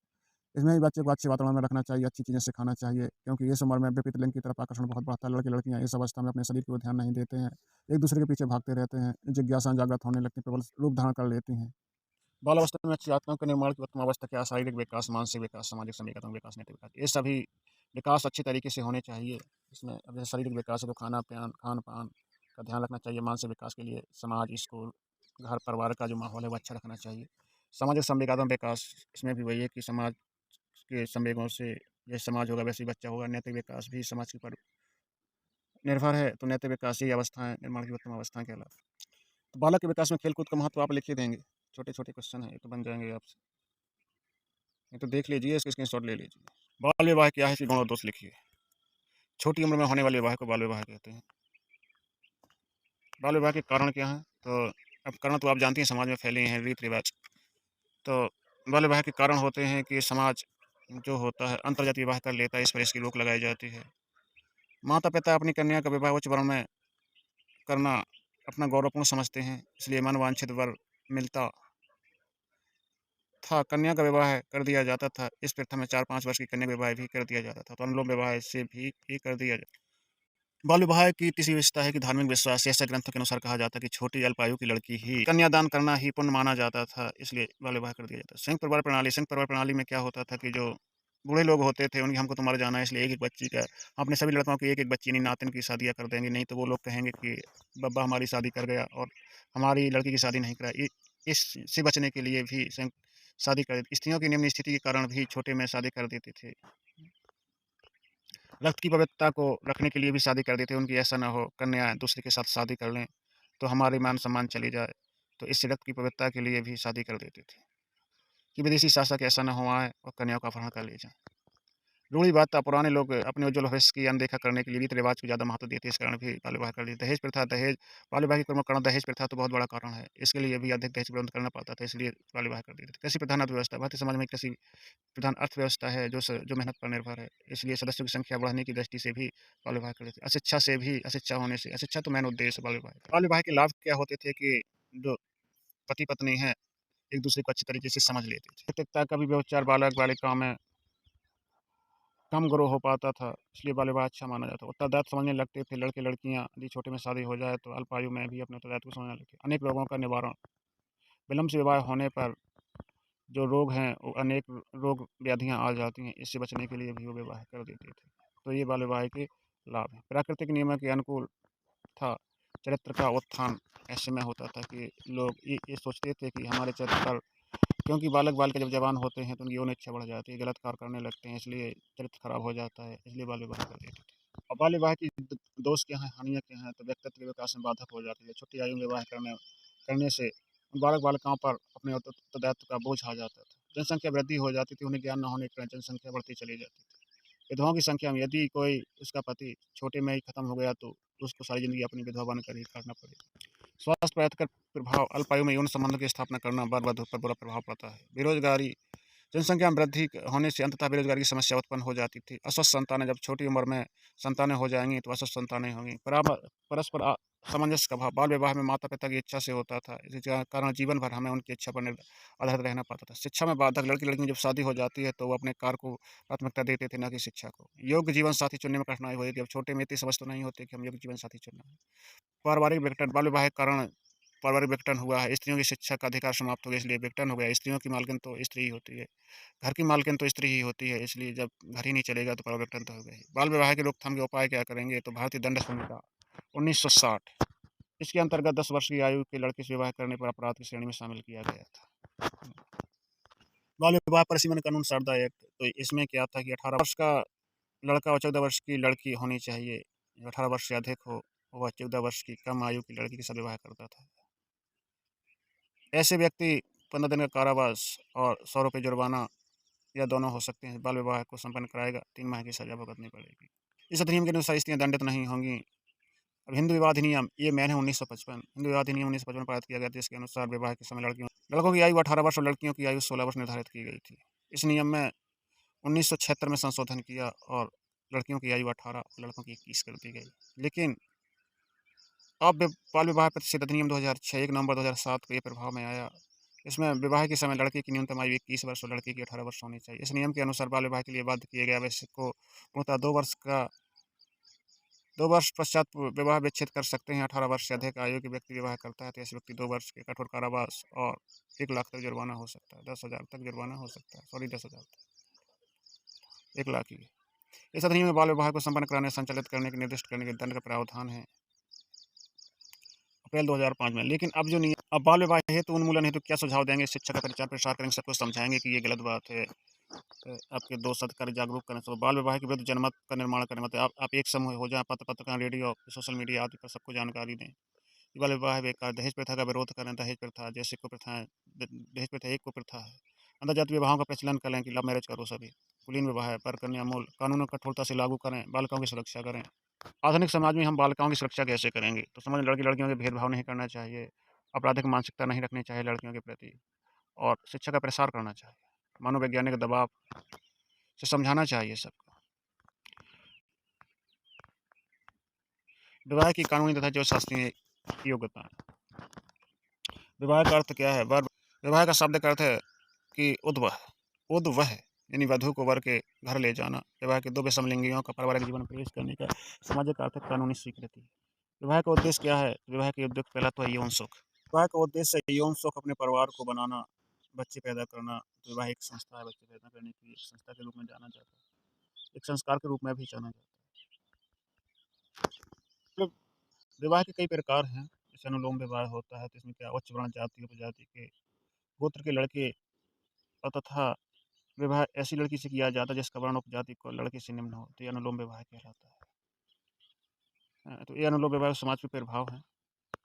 Speaker 1: इसमें भी बच्चे को अच्छे वातावरण में रखना चाहिए, अच्छी चीज़ें सिखाना चाहिए, क्योंकि इस उम्र में विपरीत लिंग की तरफ आकर्षण बहुत बढ़ता है। लड़के-लड़कियाँ इस अवस्था में अपने शरीर को ध्यान नहीं देते हैं, एक-दूसरे के पीछे भागते रहते हैं, जिज्ञासा जागृत होने लगती है, प्रबल रूप धारण कर लेती हैं। बाल अवस्था में अच्छी आत्माओं के निर्माण की उत्तम अवस्था क्या? शारीरिक विकास, मानसिक विकास, सामाजिक समेकन विकास, नैतिक विकास, ये सभी विकास अच्छी तरीके से होने चाहिए। इसमें अब जैसे शारीरिक विकास है, तो खान-पान का ध्यान रखना चाहिए। मानसिक विकास के लिए समाज, स्कूल, घर परिवार का जो माहौल है वो अच्छा रखना चाहिए। सामाजिक संवेगात्मक विकास, इसमें भी वही है कि समाज के संवेगों से जैसे समाज होगा वैसे ही बच्चा होगा। नैतिक विकास भी समाज के ऊपर निर्भर है, तो नैतिक विकास ही अवस्थाएँ निर्माण की उत्तम अवस्थाएँ कहलाती हैं। तो बालक के विकास में खेल-कूद का महत्व आप लिख ही देंगे। छोटे-छोटे क्वेश्चन हैं, ये तो बन जाएँगे आपसे। ये तो देख लीजिए, इसके स्क्रीनशॉट ले लीजिए। बाल विवाह क्या है, इसके गुण और दोष लिखिए। छोटी उम्र में होने वाले विवाह को बाल विवाह कहते हैं। बाल विवाह के कारण क्या हैं? तो अब कारण तो आप जानती हैं, समाज में फैले हैं रीत-रिवाज। तो बाल विवाह के कारण होते हैं कि समाज जो होता है अंतर्जातीय विवाह कर लेता है, इस पर इसकी रोक लगाई जाती है। माता-पिता अपनी कन्या का विवाह उच्च वर्ण में करना अपना गौरवपूर्ण समझते हैं, इसलिए मनवांछित वर मिलता था, कन्या का विवाह कर दिया जाता था। इस प्रथा में 4-5 वर्ष की कन्या का विवाह भी कर दिया जाता था, तो अनुलोम विवाह से भी कर दिया जाता। बाल विवाह की तीसरी विशेषता है कि धार्मिक विश्वास, ऐसे ग्रंथों के अनुसार कहा जाता है कि छोटी अल्पायु की लड़की ही कन्यादान करना ही पुण्य माना जाता था, इसलिए बाल विवाह कर दिया जाता है। संयुक्त परिवार प्रणाली में क्या होता था कि जो बूढ़े लोग होते थे, उनकी हमको तो मर जाना है, इसलिए एक-एक बच्ची का हम अपने सभी लड़कों की एक-एक बच्ची यानी नातिन की शादियाँ कर देंगे, नहीं तो वो लोग कहेंगे कि बब्बा हमारी शादी कर गया और हमारी लड़की की शादी नहीं कराई। इससे बचने के लिए भी संयुक्त शादी कर स्त्रियों की निम्न स्थिति के कारण भी छोटे में शादी कर देते थे। रक्त की पवित्रता को रखने के लिए भी शादी कर देते हैं, उनकी ऐसा ना हो कन्या दूसरे के साथ शादी कर लें, तो हमारी मान-सम्मान चली जाए, तो इससे रक्त की पवित्रता के लिए भी शादी कर देते थे, कि विदेशी शासक ऐसा ना हो आएँ और कन्याओं का अपहरण कर ले जाएँ। रूढ़ी बात था, पुराने लोग अपने उज्ज्वल भविष्य की अनदेखा करने के लिए रीति-रिवाज को ज़्यादा महत्व देते, इस कारण भी बाल विवाह कर देते। दहेज बाल विवाह की करना दहेज प्रथा तो बहुत बड़ा कारण है। इसके लिए भी अधिक दहेज प्रबंध करना पड़ता था, इसलिए बाल विवाह कर देते थे। कृषि प्रधान अर्थव्यवस्था भारतीय समाज में कृषि प्रधान अर्थव्यवस्था है, जो मेहनत पर निर्भर है। इसलिए सदस्यों की संख्या बढ़ाने की दृष्टि से भी बाल विवाह कर देते। अशिक्षा होने से अशिक्षा तो मेन उद्देश्य है बाल विवाह का। बाल विवाह के लाभ क्या होते थे कि जो पति-पत्नी हैं, एक-दूसरे को अच्छी तरीके से समझ लेते थे। नैतिकता का भी व्यभिचार बालक-बालिकाओं में कम ग्रो हो पाता था, इसलिए बाल विवाह अच्छा माना जाता है। उत्तरदायित्व समझने लगते थे, लड़के-लड़कियाँ यदि छोटे में शादी हो जाए तो अल्प आयु में भी अपने उत्तरदायित्व को समझने लगते। अनेक रोगों का निवारण विलम्ब से विवाह होने पर जो रोग हैं, वो अनेक रोग व्याधियाँ आ जाती हैं, इससे बचने के लिए भी वो विवाह कर देते थे। तो ये बाल विवाह के लाभ हैं। प्राकृतिक नियमों के अनुकूल था, चरित्र का उत्थान ऐसे में होता था कि लोग ये सोचते थे कि हमारे चरित्र पर क्योंकि बालक-बालिका जब जवान होते हैं तो उनकी यौन इच्छा बढ़ जाती है, गलत कार्य करने लगते हैं, इसलिए चरित्र खराब हो जाता है, इसलिए बाल विवाह कर देते थे। और बाल विवाह की दोष क्या हैं, हानियाँ क्या हैं, तो व्यक्तित्व के विकास में बाधक हो जाती है। छोटी आयु में विवाह करने से बालक-बालिकाओं पर अपने उत्तरदायित्व का बोझ आ जाता था। जनसंख्या वृद्धि हो जाती थी, उन्हें ज्ञान न होने के कारण जनसंख्या बढ़ती चली जाती थी। विधवाओं की संख्या में यदि कोई उसका पति छोटे में ही खत्म हो गया तो उसको सारी ज़िंदगी अपनी विधवा बनकर ही काटना पड़ेगा। स्वास्थ्य पर यात्रा प्रभाव अल्पायु में यौन संबंधों की स्थापना करना बाल-वधू पर बुरा प्रभाव पड़ता है। बेरोजगारी जनसंख्या में वृद्धि होने से अंततः बेरोजगारी की समस्या उत्पन्न हो जाती थी। अस्वस्थ संतानें जब छोटी उम्र में संतानें हो जाएँगी तो अस्वस्थ संतानें होंगी। परस्पर सामंजस्य का अभाव बाल विवाह में माता-पिता की इच्छा से होता था। इसी कारण जीवन भर हमें उनकी इच्छा पर आधारित रहना पड़ता था। शिक्षा में बाधक लड़की-लड़की की जब शादी हो जाती है तो वो अपने कार्य को प्राथमिकता देते थे, ना कि शिक्षा को। योग्य जीवन साथी चुनने में कठिनाई होती थी। अब छोटे में इतनी समझ तो नहीं होती कि हम योग्य जीवन साथी चुनना है। पारिवारिक विघटन बाल विवाह के कारण पारिवारिक विघटन हुआ है। स्त्रियों की शिक्षा का अधिकार समाप्त हो गया, इसलिए विघटन हो गया। स्त्रियों की मालकिन तो स्त्री ही होती है। घर की मालकिन तो स्त्री ही होती है, इसलिए जब घर ही नहीं चलेगा तो पारिवारिक विघटन तो होगा ही। बाल विवाह की रोकथाम के उपाय क्या करेंगे? तो भारतीय दंड संहिता 1960 इसके अंतर्गत 10 वर्ष की आयु के लड़के से विवाह करने पर अपराध की श्रेणी में शामिल किया गया था। बाल विवाह पर सीमन कानून सरदा एक्ट तो इसमें क्या था कि 18 वर्ष का लड़का और 14 वर्ष की लड़की होनी चाहिए। जो 18 वर्ष से अधिक हो, वह 14 वर्ष की कम आयु की लड़की के साथ विवाह करता था। ऐसे व्यक्ति 15 दिन का कारावास और ₹100 जुर्माना या दोनों हो सकते हैं। बाल विवाह को संपन्न कराएगा, 3 माह की सज़ा भुगतनी पड़ेगी। इस अधिनियम के अनुसार स्त्रियाँ दंडित नहीं होंगी। अब हिंदू विवाह अधिनियम ये मेन है 1955 हिंदू विवाह अधिनियम 1955 पारित किया गया था, जिसके अनुसार विवाह के समय लड़कों की आयु 18 वर्ष और लड़कियों की आयु 16 वर्ष निर्धारित की गई थी। इस नियम में 1976 में संशोधन किया और लड़कियों की आयु 18, लड़कों की 21 कर दी गई। लेकिन अब बाल विवाह प्रतिषेध अधिनियम 2006 1 नवंबर 2007 को ये प्रभाव में आया। इसमें विवाह के समय लड़के की न्यूनतम आयु 21 वर्ष और लड़की की 18 वर्ष होनी चाहिए। इस नियम के अनुसार बाल विवाह के लिए बाध्य किए गए आवश्यक को पूर्णतः 2 वर्ष पश्चात विवाह विच्छेद कर सकते हैं। 18 वर्ष से अधिक आयु के व्यक्ति विवाह करता है तो ऐसे व्यक्ति 2 वर्ष के कठोर कारावास और 1 लाख तक जुर्माना हो सकता है, 10,000 तक जुर्माना हो सकता है, सॉरी 10,000 तक, 1 लाख ही। इस अधिनियम में बाल विवाह को संपन्न कराने, संचालित करने के निर्दिष्ट करने के दंड का प्रावधान है अप्रैल 2005 में। लेकिन अब बाल विवाह हेतु उन्मूलन हेतु क्या सुझाव देंगे? शिक्षा का प्रचार प्रसार करेंगे, सबको समझाएंगे कि ये गलत बात है। आपके दोस्त अधिकारी जागरूक करें, सब बाल विवाह के विरुद्ध जनमत का निर्माण करें। मतलब आप एक समूह हो जाएं, पत्रकार, रेडियो, सोशल मीडिया आदि पर सबको जानकारी दें। बाल विवाह बेकार, दहेज प्रथा का विरोध करें। दहेज प्रथा जैसे कुप्रथाएं, दहेज प्रथा एक कुप्रथा है। अंतर्जातीय विवाहों का प्रचलन करें कि लव मैरिज करो सभी। कुलीन विवाह है पर कन्या मूल कानूनों को कठोरता से लागू करें, बालिकाओं की सुरक्षा करें। आधुनिक समाज में हम बालिकाओं की सुरक्षा कैसे करेंगे? तो समाज में लड़की-लड़कियों के भेदभाव नहीं करना चाहिए, आपराधिक मानसिकता नहीं रखनी चाहिए लड़कियों के प्रति और शिक्षा का प्रसार करना चाहिए। मनोवैज्ञानिक दबाव से समझाना चाहिए सबको। विवाह की कानूनी तथा जो शासकीय योग्यता है। विवाह का अर्थ क्या है? विवाह का शाब्दिक अर्थ है कि उद्वह यानी वधू को वर के घर ले जाना। विवाह के 2 विषमलिंगियों का पारिवारिक जीवन में प्रवेश करने का सामाजिक आर्थिक कानूनी स्वीकृति। विवाह का उद्देश्य क्या है? विवाह के उद्देश्य पहला तो है यौन सुख। विवाह का उद्देश्य है यौन सुख, अपने परिवार को बनाना, बच्चे पैदा करना। तो विवाह एक संस्था है, बच्चे पैदा करने की एक संस्था के रूप में जाना जाता है। एक संस्कार के रूप में भी जाना जाता है। मतलब विवाह के कई प्रकार हैं। जैसे अनुलोम विवाह होता है तो इसमें क्या उच्च वर्ण जाति, उपजाति के गोत्र के लड़के और तथा विवाह ऐसी लड़की से किया जाता है जिसका वर्ण उपजाति को लड़के से निम्न हो, तो ये अनुलोम विवाह कहलाता है। तो ये अनुलोम विवाह समाज पे प्रभाव है।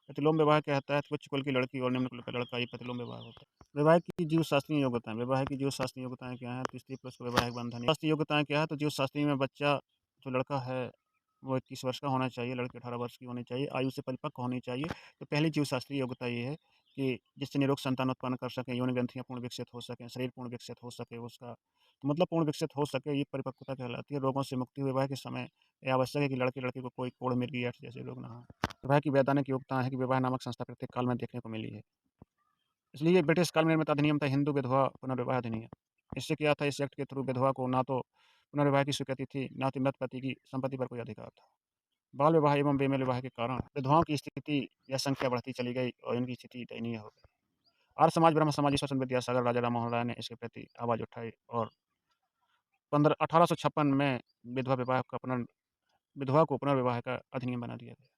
Speaker 1: प्रतिलोम विवाह कहता है कि उच्च कुल की लड़की और निम्न कुल का लड़का, ये प्रतिलोम विवाह होता है। वैवाहिक की जीवशास्त्रीय योग्यताएँ वैवाहिक की जीवशास्त्रीय योग्यताएँ क्या हैं? तो स्त्री पुरुष का वैवाहिक बंधन शास्त्रीय योग्यताएँ क्या है? तो जीवशास्त्री में बच्चा जो लड़का है, वो 21 वर्ष का होना चाहिए, लड़की 18 वर्ष की होनी चाहिए, आयु से परिपक्व होनी चाहिए। तो पहली जीवशास्त्रीय योग्यता ये है कि जिससे निरोग संतान उत्पन्न कर सकें, यौन ग्रंथियाँ पूर्ण विकसित हो सकें, शरीर पूर्ण विकसित हो सके उसका। तो मतलब पूर्ण विकसित हो सके, ये परिपक्वता कहलाती है। रोगों से मुक्ति विवाह के समय ये आवश्यक है कि लड़के-लड़की को कोई कोढ़, मिर्गी, एड्स जैसे रोग ना हों। विवाह की वैधानिक योग्यताएँ हैं कि विवाह नामक संस्था प्रत्येक काल में देखने को मिली है। इसलिए ब्रिटिश काल में निर्मित अधिनियम था हिंदू विधवा पुनर्विवाह अधिनियम। इससे क्या था, इस एक्ट के थ्रू विधवा को ना तो पुनर्विवाह की स्वीकृति थी, ना तो मृत पति की संपत्ति पर कोई अधिकार था। बाल विवाह एवं बेमेल विवाह के कारण विधवाओं की स्थिति या संख्या बढ़ती चली गई और इनकी स्थिति दयनीय हो गई। आर्य समाज, ब्रह्म समाज, ईश्वर चंद्र विद्यासागर, राजा राम मोहन राय ने इसके प्रति आवाज़ उठाई और 1856 में विधवा को पुनर्विवाह का अधिनियम बना दिया गया।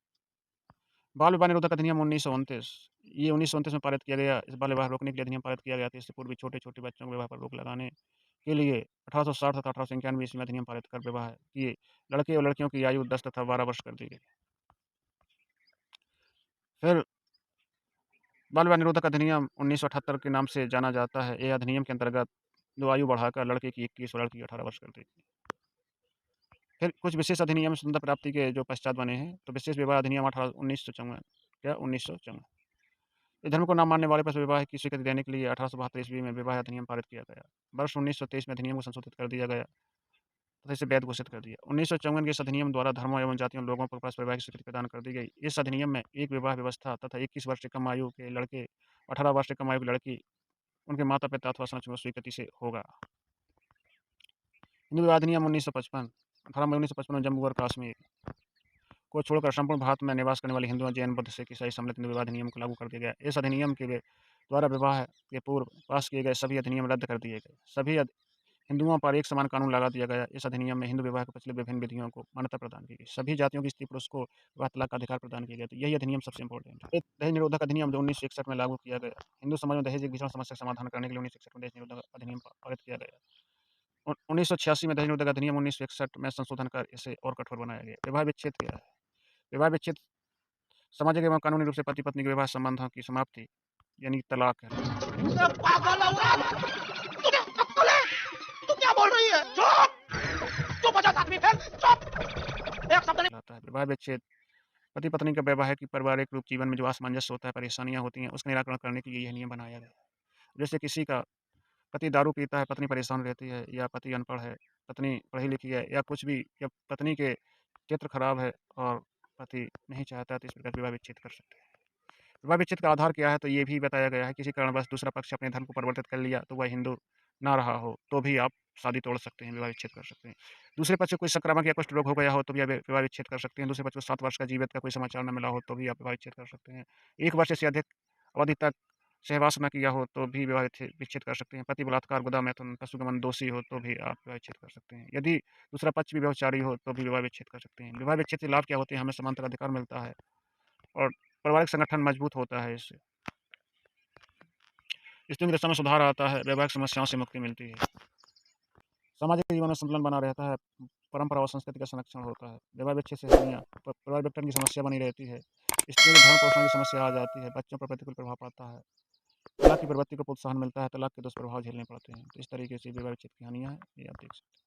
Speaker 1: बाल विवाह निरोधक अधिनियम 1929 ये 1929 में पारित किया गया। इस बाल विवाह रोकने के लिए अधिनियम पारित किया गया था। इससे पूर्व भी छोटे-छोटे बच्चों को विवाह पर रोक लगाने के लिए 1860 तथा 1891 ईस्वी में अधिनियम पारित कर विवाह किए लड़के और लड़कियों की आयु 10 तथा 12 वर्ष कर दी गई। फिर बाल विवाह निरोधक अधिनियम 1978 के नाम से जाना जाता है। ये अधिनियम के अंतर्गत जो आयु बढ़ाकर लड़के की 21 और लड़की की 18 वर्ष कर दी गई। फिर कुछ विशेष अधिनियम स्वतंत्रता प्राप्ति के जो पश्चात बने हैं, तो विशेष विवाह अधिनियम 1954 इस धर्म को ना मानने वाले पर विवाह की स्वीकृति देने के लिए 1872 ईस्वी में विवाह अधिनियम पारित किया गया। वर्ष 1923 में अधिनियम को संशोधित कर दिया गया तथा इसे वैध घोषित कर दिया। 1954 के इस अधिनियम द्वारा धर्मों एवं जातियों लोगों को परस्पर विवाह की स्वीकृति प्रदान कर दी गई। इस अधिनियम में एक विवाह व्यवस्था तथा 21 वर्ष से कम आयु के लड़के, 18 वर्ष से कम आयु की लड़की उनके माता-पिता अथवा संरक्षकों की स्वीकृति से होगा। हिंदू विवाह अधिनियम 1955 18 मई 1955 में जम्मू और कश्मीर को छोड़कर संपूर्ण भारत में निवास करने वाले हिंदुओं, जैन, बुद्ध, सिख, ईसाई सम्मिलित हिंदू विवाह अधिनियम को लागू कर दिया गया। इस अधिनियम के द्वारा विवाह के पूर्व पास किए गए सभी अधिनियम रद्द कर दिए गए। सभी हिंदुओं पर एक समान कानून लगा दिया गया। इस अधिनियम में हिंदू विवाह के प्रचलित विभिन्न विधियों को मान्यता प्रदान की गई। सभी जातियों की स्त्री पुरुष को विवाह तलाक का अधिकार प्रदान किया गया। तो यही अधिनियम सबसे इम्पोर्टेंट है। दहेज निरोधक अधिनियम जो 1961 में लागू किया गया। हिंदू समाज में दहेज एक भीषण समस्या का समाधान करने के लिए 1961 में दहेज निरोधक अधिनियम पारित किया गया। 1986 में दहेज निरोधक अधिनियम 1961 में संशोधन कर इसे और कठोर बनाया गया। विवाह विच्छेद क्या है? विवाह विच्छेद सामाजिक एवं कानूनी रूप से पति पत्नी के विवाह संबंधों की समाप्ति यानी तलाक है।
Speaker 2: तू क्या बोल रही है? चुप! तू 50 आदमी फेल, चुप! एक शब्द नहीं।
Speaker 1: कहलाता है। विवाह विच्छेद पति पत्नी का वैवाहिक पारिवारिक रूप जीवन में जो असमंजस होता है, परेशानियां होती हैं, उसका निराकरण करने के लिए यह नियम बनाया गया है। जैसे किसी का पति दारू पीता है, पत्नी परेशान रहती है, या पति अनपढ़ है, पत्नी पढ़ी लिखी है, या कुछ भी, या पत्नी के चरित्र खराब है और पति नहीं चाहता, तो इस प्रकार विवाह विच्छेद कर सकते हैं। विवाह विच्छेद का आधार क्या है? तो ये भी बताया गया है, किसी कारणवश दूसरा पक्ष अपने धर्म को परिवर्तित कर लिया, तो वह हिंदू ना रहा हो, तो भी आप शादी तोड़ सकते हैं, विवाह विच्छेद कर सकते हैं। दूसरे पक्ष को कोई संक्रामक या कुष्ठ रोग हो गया हो, तो भी आप विवाह विच्छेद कर सकते हैं। दूसरे पक्ष को 7 वर्ष का जीवित का कोई समाचार न मिला हो, तो भी आप विवाह विच्छेद कर सकते हैं। 1 वर्ष से अधिक अवधि तक सहवास न किया हो, तो भी विवाह विच्छेद कर सकते हैं। पति बलात्कार, गुदा मैथुन, पशुगमन दोषी हो, तो भी आप विवाह विच्छेद कर सकते हैं। यदि दूसरा पक्ष भी व्यभिचारी हो, तो भी विवाह विच्छेद कर सकते हैं। विवाह विच्छेद के लाभ क्या होते हैं? हमें समांतर अधिकार मिलता है और पारिवारिक संगठन मजबूत होता है इससे। स्त्रियों की दशा में सुधार आता है, वैवाहिक समस्याओं से मुक्ति मिलती है। सामाजिक जीवन में संतुलन बना रहता है, परंपरा और संस्कृति का संरक्षण होता है। विवाह विच्छेद से परिवार विघटन की समस्या बनी रहती है। स्त्रियों के भरण पोषण की समस्या आ जाती है, बच्चों पर प्रतिकूल प्रभाव पड़ता है। तलाक की प्रवृत्ति को प्रोत्साहन मिलता है, तलाक के दुष्प्रभाव झेलने पड़ते हैं। तो इस तरीके से विवाह विच्छेद की हानियाँ हैं, ये आप देख सकते हैं।